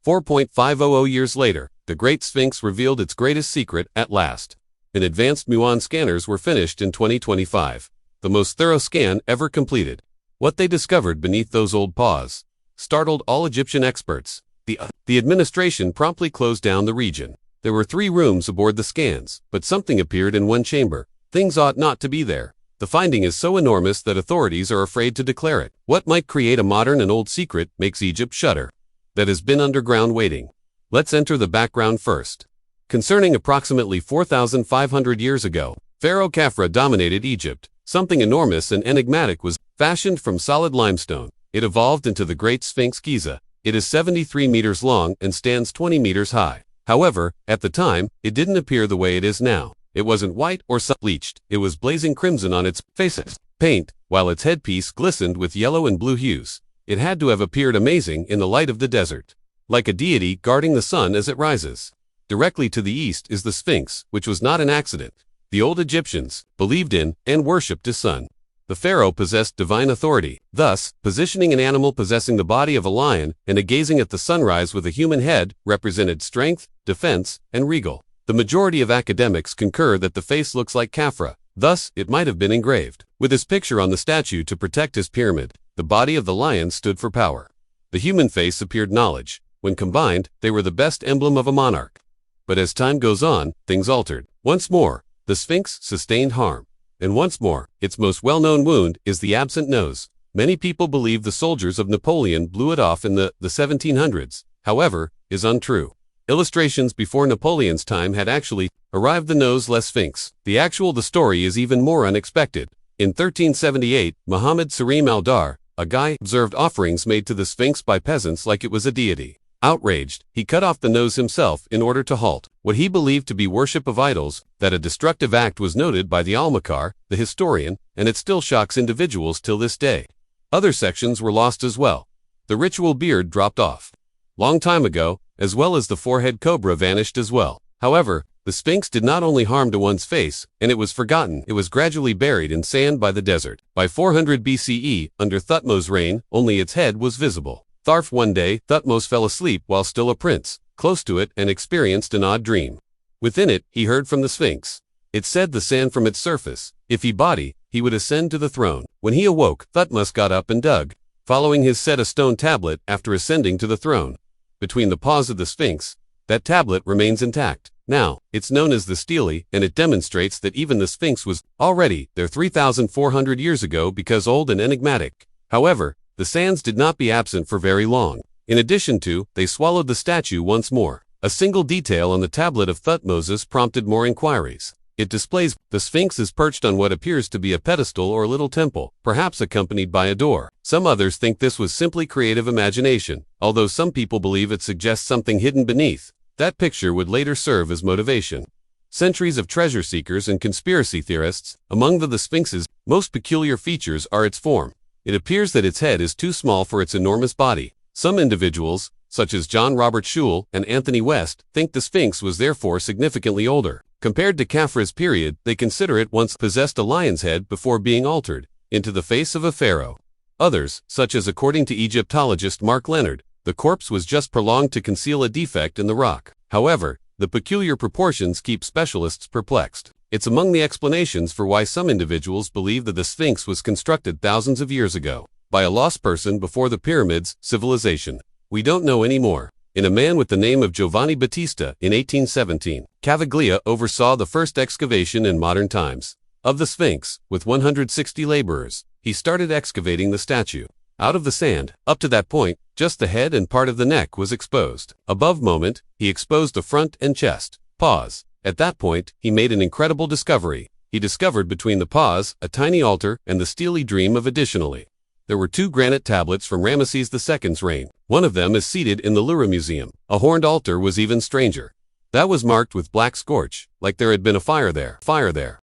4.500 years later, the Great Sphinx revealed its greatest secret at last. And advanced muon scanners were finished in 2025, the most thorough scan ever completed. What they discovered beneath those old paws startled all Egyptian experts. The administration promptly closed down the region. There were 3 rooms aboard the scans, but something appeared in one chamber. Things ought not to be there. The finding is so enormous that authorities are afraid to declare it. What might create a modern and old secret makes Egypt shudder. That has been underground waiting. Let's enter the background first. Concerning approximately 4,500 years ago, Pharaoh Khafra dominated Egypt. Something enormous and enigmatic was fashioned from solid limestone. It evolved into the Great Sphinx Giza. It is 73 meters long and stands 20 meters high. However, at the time, it didn't appear the way it is now. It wasn't white or bleached. It was blazing crimson on its face's paint, while its headpiece glistened with yellow and blue hues. It had to have appeared amazing in the light of the desert, like a deity guarding the sun as it rises. Directly to the east is the Sphinx, which was not an accident. The old Egyptians believed in and worshipped a sun. The pharaoh possessed divine authority. Thus, positioning an animal possessing the body of a lion and gazing at the sunrise with a human head represented strength, defense, and regal. The majority of academics concur that the face looks like Khafra. Thus, it might have been engraved. With his picture on the statue to protect his pyramid, the body of the lion stood for power. The human face appeared knowledge. When combined, they were the best emblem of a monarch. But as time goes on, things altered. Once more, the Sphinx sustained harm. And once more, its most well-known wound is the absent nose. Many people believe the soldiers of Napoleon blew it off in the 1700s, however, is untrue. Illustrations before Napoleon's time had actually arrived the nose-less Sphinx. The story is even more unexpected. In 1378, Muhammad Sarim al-Dar, a guy, observed offerings made to the Sphinx by peasants like it was a deity. Outraged, he cut off the nose himself in order to halt what he believed to be worship of idols. That a destructive act was noted by the Almakar, the historian, and it still shocks individuals till this day. Other sections were lost as well. The ritual beard dropped off long time ago, as well as the forehead cobra vanished as well. However, the Sphinx did not only harm to one's face, and it was forgotten. It was gradually buried in sand by the desert. By 400 BCE, under Thutmose' reign, only its head was visible. One day, Thutmose fell asleep while still a prince, close to it, and experienced an odd dream. Within it, he heard from the Sphinx. It said the sand from its surface. If he body, he would ascend to the throne. When he awoke, Thutmose got up and dug, following his set a stone tablet after ascending to the throne. Between the paws of the Sphinx, that tablet remains intact. Now, it's known as the stele, and it demonstrates that even the Sphinx was already there 3,400 years ago because old and enigmatic. However, the sands did not be absent for very long. In addition to, they swallowed the statue once more. A single detail on the tablet of Thutmose prompted more inquiries. It displays the Sphinx is perched on what appears to be a pedestal or little temple, perhaps accompanied by a door. Some others think this was simply creative imagination, although some people believe it suggests something hidden beneath. That picture would later serve as motivation. Centuries of treasure seekers and conspiracy theorists, among the Sphinx's most peculiar features are its form. It appears that its head is too small for its enormous body. Some individuals, such as John Robert Schule and Anthony West, think the Sphinx was therefore significantly older. Compared to Khafra's period, they consider it once possessed a lion's head before being altered into the face of a pharaoh. Others, such as according to Egyptologist Mark Leonard, the corpse was just prolonged to conceal a defect in the rock. However, the peculiar proportions keep specialists perplexed. It's among the explanations for why some individuals believe that the Sphinx was constructed thousands of years ago by a lost person before the pyramids civilization. We don't know anymore. In a man with the name of Giovanni Battista in 1817, Cavaglia oversaw the first excavation in modern times of the Sphinx. With 160 laborers, he started excavating the statue out of the sand. Up to that point, just the head and part of the neck was exposed. Above moment, he exposed the front and chest. Paws. At that point, he made an incredible discovery. He discovered between the paws a tiny altar and the stele dream of additionally. There were 2 granite tablets from Ramesses II's reign. One of them is seated in the Louvre Museum. A horned altar was even stranger. That was marked with black scorch, like there had been a fire there.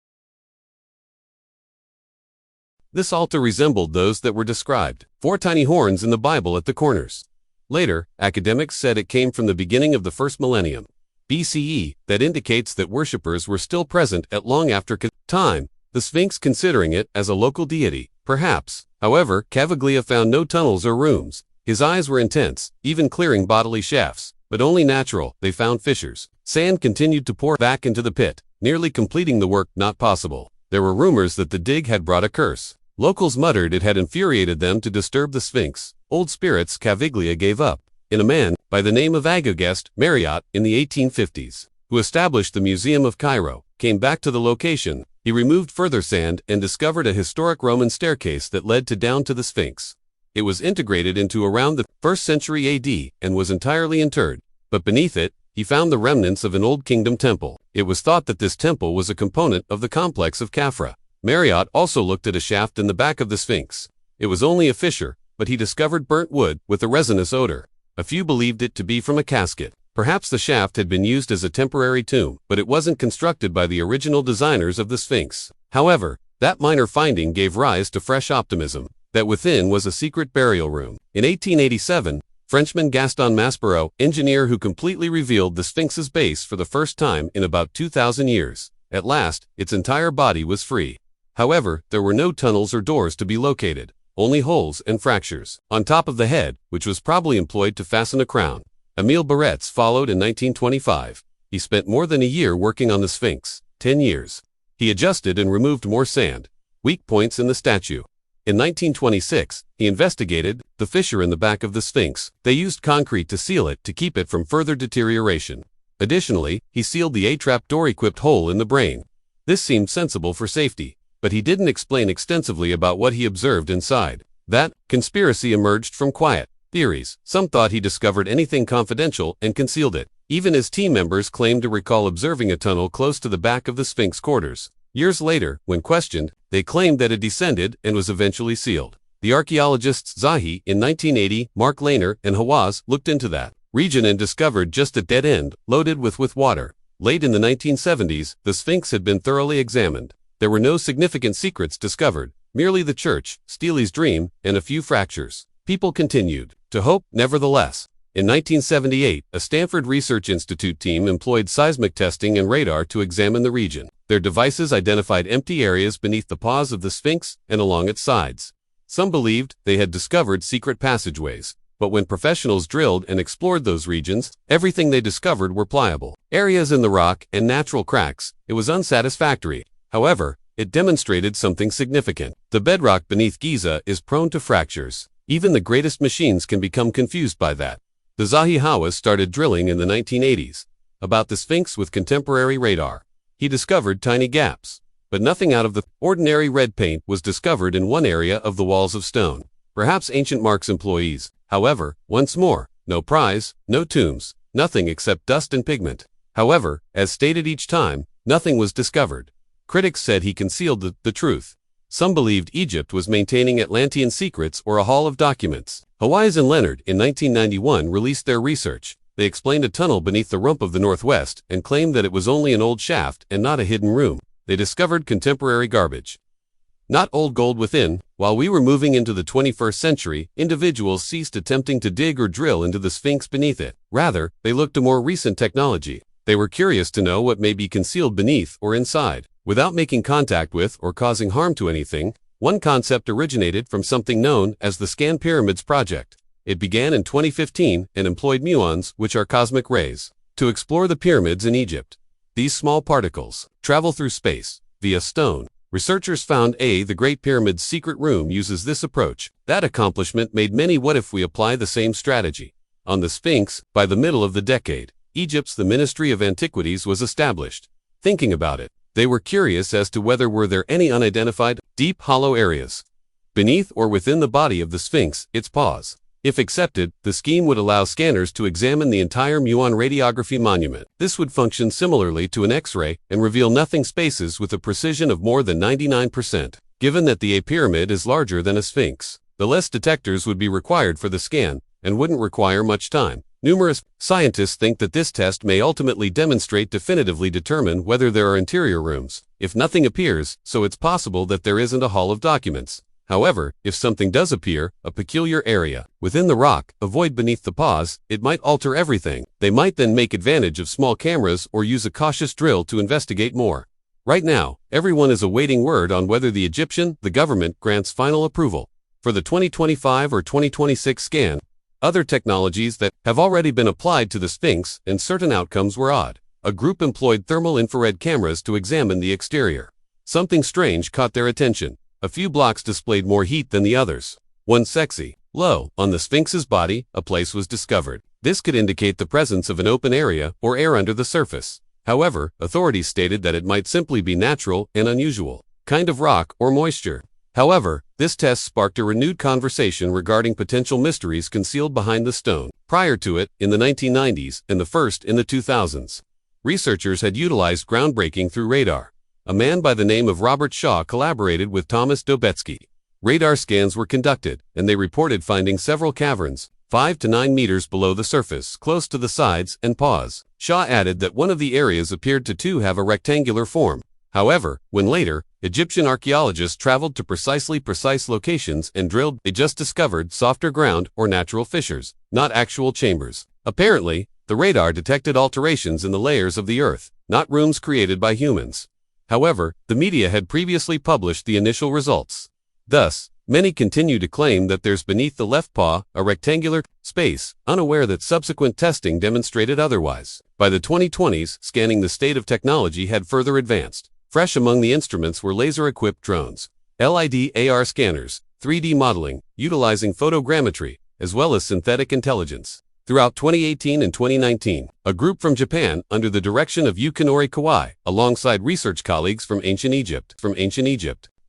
This altar resembled those that were described. 4 tiny horns in the Bible at the corners. Later, academics said it came from the beginning of the first millennium BCE, that indicates that worshippers were still present at long after time, the Sphinx considering it as a local deity, perhaps. However, Cavaglia found no tunnels or rooms. His eyes were intense, even clearing bodily shafts. but only natural. They found fissures. Sand continued to pour back into the pit, nearly completing the work not possible. There were rumors that the dig had brought a curse. Locals muttered it had infuriated them to disturb the Sphinx. Old spirits Caviglia gave up. In a man, by the name of Agagest Marriott, in the 1850s, who established the Museum of Cairo, came back to the location. He removed further sand and discovered a historic Roman staircase that led down to the Sphinx. It was integrated into around the 1st century AD and was entirely interred, but beneath it, he found the remnants of an Old Kingdom temple. It was thought that this temple was a component of the complex of Khafra. Marriott also looked at a shaft in the back of the Sphinx. It was only a fissure, but he discovered burnt wood with a resinous odor. A few believed it to be from a casket. Perhaps the shaft had been used as a temporary tomb, but it wasn't constructed by the original designers of the Sphinx. However, that minor finding gave rise to fresh optimism, that within was a secret burial room. In 1887, Frenchman Gaston Maspero, engineer who completely revealed the Sphinx's base for the first time in about 2,000 years. At last, its entire body was free. However, there were no tunnels or doors to be located, only holes and fractures. On top of the head, which was probably employed to fasten a crown. Émile Barretz followed in 1925. He spent more than a year working on the Sphinx, 10 years. He adjusted and removed more sand, weak points in the statue. In 1926, he investigated the fissure in the back of the Sphinx. They used concrete to seal it to keep it from further deterioration. Additionally, he sealed the A-trap door-equipped hole in the brain. This seemed sensible for safety, but he didn't explain extensively about what he observed inside. That conspiracy emerged from quiet theories. Some thought he discovered anything confidential and concealed it. Even his team members claimed to recall observing a tunnel close to the back of the Sphinx quarters. Years later, when questioned, they claimed that it descended and was eventually sealed. The archaeologists Zahi in 1980, Mark Lehner, and Hawaz looked into that region and discovered just a dead end, loaded with water. Late in the 1970s, the Sphinx had been thoroughly examined. There were no significant secrets discovered, merely the church, Steely's dream, and a few fractures. People continued to hope, nevertheless. In 1978, a Stanford Research Institute team employed seismic testing and radar to examine the region. Their devices identified empty areas beneath the paws of the Sphinx and along its sides. Some believed they had discovered secret passageways, but when professionals drilled and explored those regions, everything they discovered were pliable areas in the rock and natural cracks. It was unsatisfactory. However, it demonstrated something significant. The bedrock beneath Giza is prone to fractures. Even the greatest machines can become confused by that. The Zahi Hawass started drilling in the 1980s about the Sphinx with contemporary radar. He discovered tiny gaps, but nothing out of the ordinary. Red paint was discovered in one area of the walls of stone. Perhaps ancient Mark's employees. However, once more, no prize, no tombs, nothing except dust and pigment. However, as stated each time, nothing was discovered. Critics said he concealed the truth. Some believed Egypt was maintaining Atlantean secrets or a hall of documents. Hawaz and Leonard in 1991 released their research. They explained a tunnel beneath the rump of the Northwest and claimed that it was only an old shaft and not a hidden room. They discovered contemporary garbage, not old gold within. While we were moving into the 21st century, individuals ceased attempting to dig or drill into the Sphinx beneath it. Rather, they looked to more recent technology. They were curious to know what may be concealed beneath or inside. Without making contact with or causing harm to anything, one concept originated from something known as the Scan Pyramids Project. It began in 2015 and employed muons, which are cosmic rays, to explore the pyramids in Egypt. These small particles travel through space via stone. Researchers found the Great Pyramid's secret room uses this approach. That accomplishment made many what if we apply the same strategy. On the Sphinx, by the middle of the decade, Egypt's the Ministry of Antiquities was established. Thinking about it, they were curious as to whether were there any unidentified, deep hollow areas beneath or within the body of the Sphinx, its paws. If accepted, the scheme would allow scanners to examine the entire muon radiography monument. This would function similarly to an X-ray and reveal nothing spaces with a precision of more than 99%. Given that the pyramid is larger than a Sphinx, the less detectors would be required for the scan and wouldn't require much time. Numerous scientists think that this test may ultimately definitively determine whether there are interior rooms. If nothing appears, so it's possible that there isn't a hall of documents. However, if something does appear, a peculiar area within the rock, a void beneath the paws, it might alter everything. They might then make advantage of small cameras or use a cautious drill to investigate more. Right now, everyone is awaiting word on whether the government grants final approval for the 2025 or 2026 scan. Other technologies that have already been applied to the Sphinx, and certain outcomes were odd. A group employed thermal infrared cameras to examine the exterior. Something strange caught their attention. A few blocks displayed more heat than the others. One sexy. Low, on the Sphinx's body, a place was discovered. This could indicate the presence of an open area or air under the surface. However, authorities stated that it might simply be natural and unusual kind of rock or moisture. However, this test sparked a renewed conversation regarding potential mysteries concealed behind the stone. Prior to it, in the 1990s, and the first in the 2000s, researchers had utilized groundbreaking through radar. A man by the name of Robert Shaw collaborated with Thomas Dobetsky. Radar scans were conducted, and they reported finding several caverns, 5 to 9 meters below the surface, close to the sides and paws. Shaw added that one of the areas appeared to have a rectangular form. However, when later, Egyptian archaeologists traveled to precise locations and drilled, they just discovered softer ground or natural fissures, not actual chambers. Apparently, the radar detected alterations in the layers of the earth, not rooms created by humans. However, the media had previously published the initial results. Thus, many continue to claim that there's beneath the left paw a rectangular space, unaware that subsequent testing demonstrated otherwise. By the 2020s, scanning the state of technology had further advanced. Fresh among the instruments were laser-equipped drones, LiDAR scanners, 3D modeling, utilizing photogrammetry, as well as synthetic intelligence. Throughout 2018 and 2019, a group from Japan, under the direction of Yukinori Kawai, alongside research colleagues from ancient Egypt,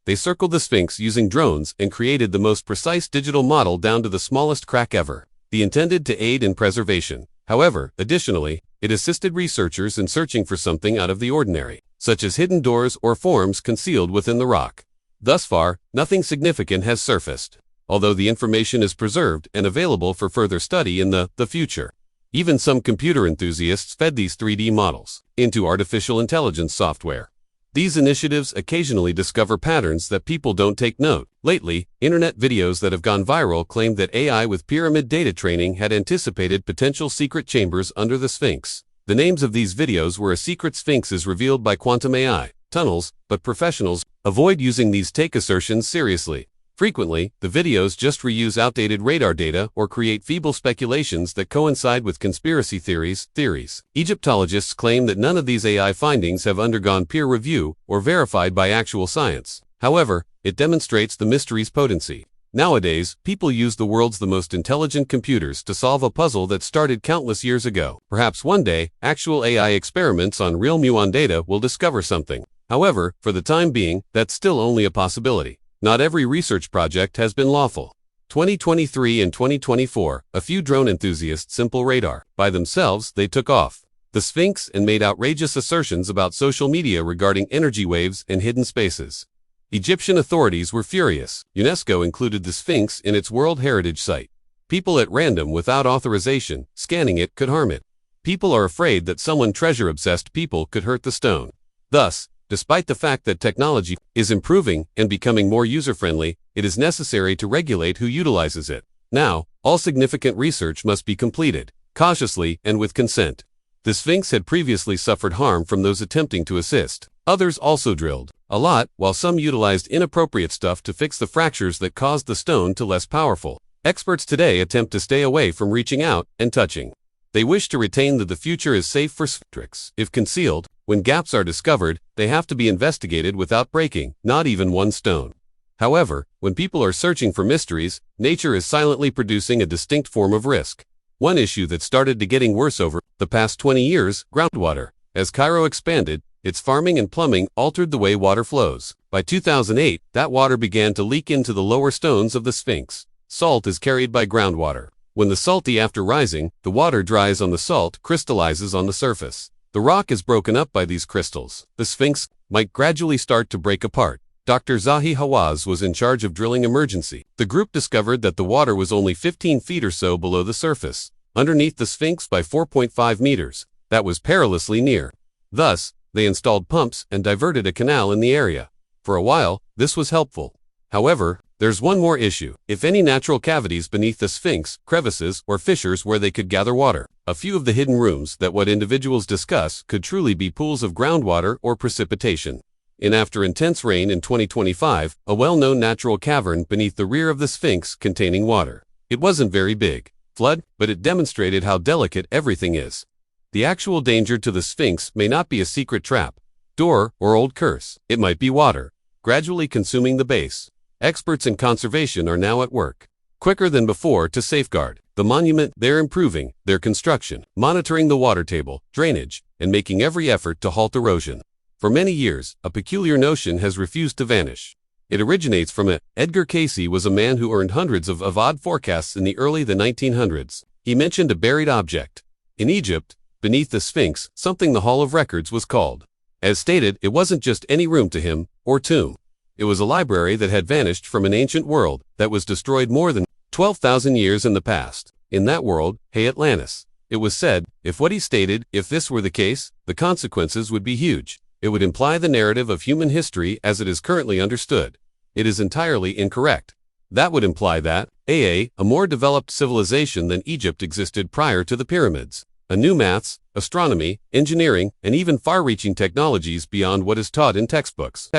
they circled the Sphinx using drones and created the most precise digital model down to the smallest crack ever. They intended to aid in preservation. However, additionally, it assisted researchers in searching for something out of the ordinary, such as hidden doors or forms concealed within the rock. Thus far, nothing significant has surfaced, although the information is preserved and available for further study in the future. Even some computer enthusiasts fed these 3D models into artificial intelligence software. These initiatives occasionally discover patterns that people don't take note. Lately, internet videos that have gone viral claimed that AI with pyramid data training had anticipated potential secret chambers under the Sphinx. The names of these videos were A Secret Sphinx is revealed by Quantum AI, Tunnels, but professionals avoid using these take assertions seriously. Frequently, the videos just reuse outdated radar data or create feeble speculations that coincide with conspiracy theories. Egyptologists claim that none of these AI findings have undergone peer review or verified by actual science. However, it demonstrates the mystery's potency. Nowadays, people use the world's most intelligent computers to solve a puzzle that started countless years ago. Perhaps one day, actual AI experiments on real muon data will discover something. However, for the time being, that's still only a possibility. Not every research project has been lawful. 2023 and 2024, a few drone enthusiasts simple radar. By themselves, they took off the Sphinx and made outrageous assertions about social media regarding energy waves and hidden spaces. Egyptian authorities were furious. UNESCO included the Sphinx in its World Heritage Site. People at random without authorization, scanning it could harm it. People are afraid that someone treasure-obsessed people could hurt the stone. Thus, despite the fact that technology is improving and becoming more user-friendly, it is necessary to regulate who utilizes it. Now, all significant research must be completed, cautiously and with consent. The Sphinx had previously suffered harm from those attempting to assist. Others also drilled a lot, while some utilized inappropriate stuff to fix the fractures that caused the stone to less powerful. Experts today attempt to stay away from reaching out and touching. They wish to retain that the future is safe for Sphinx. If concealed, when gaps are discovered, they have to be investigated without breaking, not even one stone. However, when people are searching for mysteries, nature is silently producing a distinct form of risk. One issue that started to getting worse over the past 20 years, groundwater. As Cairo expanded, its farming and plumbing altered the way water flows. By 2008, that water began to leak into the lower stones of the Sphinx. Salt is carried by groundwater. When the salty after rising, the water dries on the salt, crystallizes on the surface. The rock is broken up by these crystals. The Sphinx might gradually start to break apart. Dr. Zahi Hawaz was in charge of drilling emergency. The group discovered that the water was only 15 feet or so below the surface, underneath the Sphinx by 4.5 meters. That was perilously near. Thus, they installed pumps and diverted a canal in the area. For a while, this was helpful. However, there's one more issue. If any natural cavities beneath the Sphinx, crevices, or fissures where they could gather water. A few of the hidden rooms that what individuals discuss could truly be pools of groundwater or precipitation. After intense rain in 2025, a well-known natural cavern beneath the rear of the Sphinx containing water. It wasn't very big. flood, but it demonstrated how delicate everything is. The actual danger to the Sphinx may not be a secret trap, door, or old curse. It might be water, gradually consuming the base. Experts in conservation are now at work, quicker than before, to safeguard the monument. They're improving their construction, monitoring the water table, drainage, and making every effort to halt erosion. For many years, a peculiar notion has refused to vanish. It originates from it. Edgar Cayce was a man who earned hundreds of odd forecasts in the early 1900s. He mentioned a buried object in Egypt, beneath the Sphinx, something the Hall of Records was called. As stated, it wasn't just any room to him, or tomb. It was a library that had vanished from an ancient world that was destroyed more than 12,000 years in the past. In that world, hey Atlantis, it was said, if what he stated, if this were the case, the consequences would be huge. It would imply the narrative of human history as it is currently understood. It is entirely incorrect. That would imply that a more developed civilization than Egypt existed prior to the pyramids. A new maths, astronomy, engineering, and even far-reaching technologies beyond what is taught in textbooks.